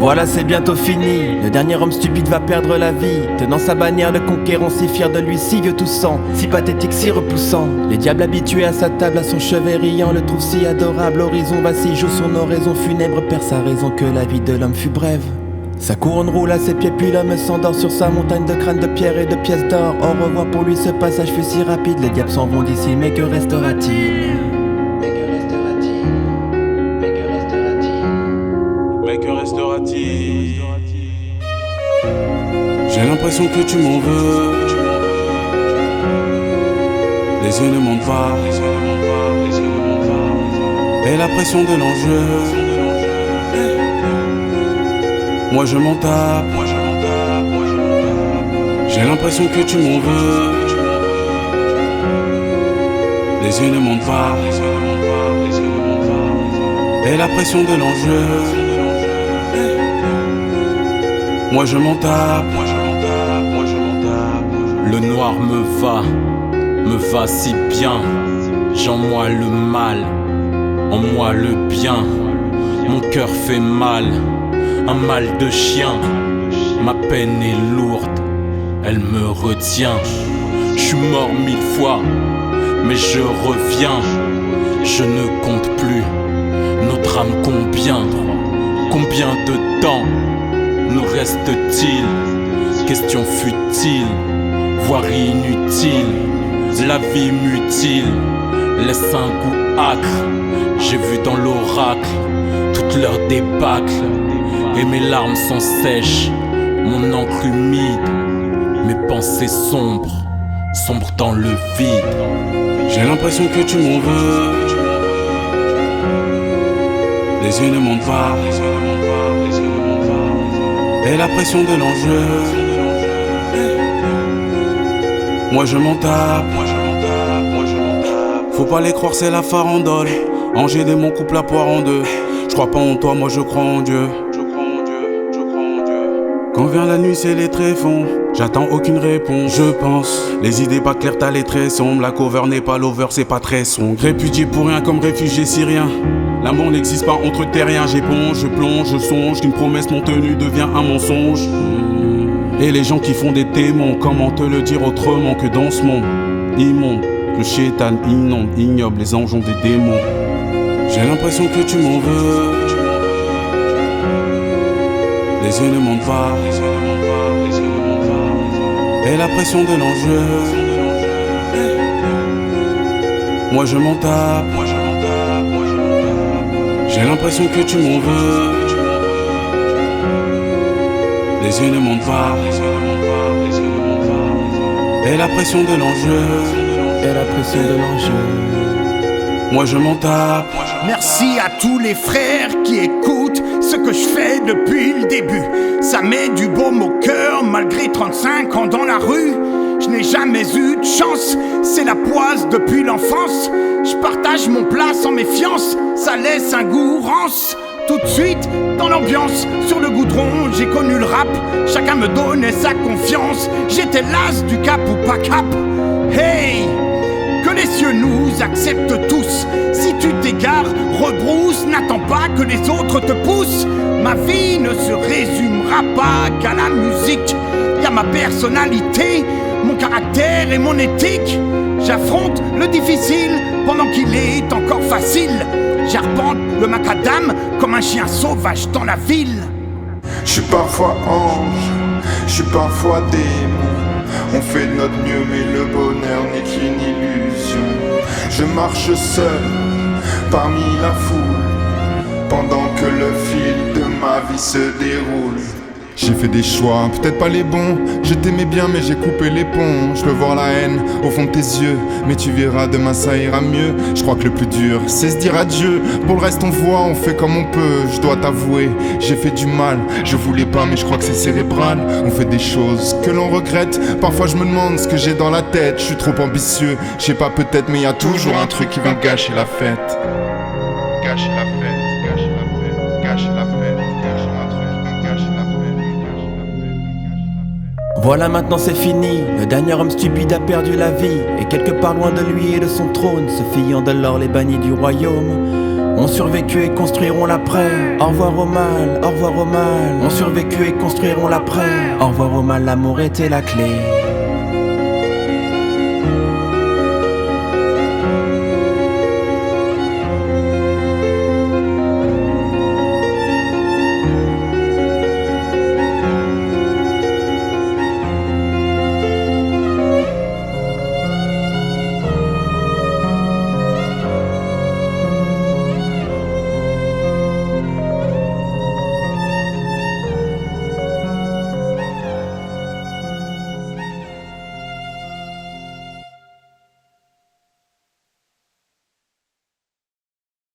Voilà, c'est bientôt fini. Le dernier homme stupide va perdre la vie, tenant sa bannière de conquérant, si fier de lui, si vieux toussant, si pathétique, si repoussant. Les diables habitués à sa table, à son chevet riant, le trouvent si adorable. L'horizon vacille, joue son oraison funèbre, perd sa raison que la vie de l'homme fut brève. Sa couronne roule à ses pieds, puis l'homme s'endort sur sa montagne de crânes de pierre et de pièces d'or. Au revoir pour lui, ce passage fut si rapide. Les diables s'en vont d'ici, mais que restera-t-il? J'ai l'impression que tu m'en veux. Les yeux ne mentent pas. Et la pression de l'enjeu, moi je m'en tape. J'ai l'impression que tu m'en veux. Les yeux ne mentent pas. Et la pression de l'enjeu, moi je m'en tape. Le noir me va si bien. J'en moi le mal, en moi le bien. Mon cœur fait mal, un mal de chien. Ma peine est lourde, elle me retient. Je suis mort 1000 fois, mais je reviens. Je ne compte plus, notre âme combien de temps nous reste-t-il? Question futile, voire inutile. La vie mutile, laisse un goût acre. J'ai vu dans l'oracle toutes leurs débâcles. Et mes larmes sont sèches, mon encre humide. Mes pensées sombres dans le vide. J'ai l'impression que tu m'en veux. Les yeux ne mentent pas. Et la pression de l'enjeu, moi je m'en tape. Faut pas les croire, c'est la farandole. Angers démon coupe la poire en deux. Je crois pas en toi, moi je crois en Dieu. Quand vient la nuit, c'est les tréfonds. J'attends aucune réponse, je pense. Les idées pas claires, t'as les traits sombres. La cover n'est pas l'over, c'est pas très sombre. Répudié pour rien comme réfugié syrien. L'amour n'existe pas entre terriens. J'éponge, je plonge, je songe qu'une promesse non tenue devient un mensonge. Et les gens qui font des démons, comment te le dire autrement que dans ce monde immonde, le chétan inonde, ignoble, les anges ont des démons. J'ai l'impression que tu m'en veux. Les yeux ne mentent pas. Et la pression de l'enjeu, moi je m'en tape. J'ai l'impression que tu m'en veux. Les yeux ne mentent pas. Et la pression de l'enjeu, moi je m'en tape. Merci à tous les frères qui écoutent ce que je fais depuis le début. Ça met du baume au cœur malgré 35 ans dans la rue. Je n'ai jamais eu de chance, c'est la poisse depuis l'enfance. Je partage mon plat sans méfiance, ça laisse un goût rance. Tout de suite, dans l'ambiance, sur le goudron, j'ai connu le rap. Chacun me donnait sa confiance. J'étais l'as du cap ou pas cap. Hey! Que les cieux nous acceptent tous. Si tu t'égares, rebrousse, n'attends pas que les autres te poussent. Ma vie ne se résumera pas qu'à la musique. Y'a ma personnalité, mon caractère et mon éthique. J'affronte le difficile pendant qu'il est encore facile. J'arpente le macadam comme un chien sauvage dans la ville. Je suis parfois ange, je suis parfois démon. On fait de notre mieux mais le bonheur n'est qu'une illusion. Je marche seul parmi la foule pendant que le fil de ma vie se déroule. J'ai fait des choix, peut-être pas les bons. Je t'aimais bien mais j'ai coupé les ponts. Je peux voir la haine au fond de tes yeux, mais tu verras demain ça ira mieux. Je crois que le plus dur c'est se dire adieu. Pour le reste on voit, on fait comme on peut. Je dois t'avouer, j'ai fait du mal. Je voulais pas mais je crois que c'est cérébral. On fait des choses que l'on regrette. Parfois je me demande ce que j'ai dans la tête. Je suis trop ambitieux, je sais pas peut-être, mais y a toujours un truc qui vient gâcher la fête. Gâcher la fête, gâcher la fête, gâcher la fête, gâcher un truc qui vient gâcher la fête. Voilà, maintenant c'est fini. Le dernier homme stupide a perdu la vie. Et quelque part loin de lui et de son trône, se fiant de l'or les bannis du royaume, ont survécu et construiront l'après. Au revoir au mal, au revoir au mal. Ont survécu et construiront l'après. Au revoir au mal, l'amour était la clé.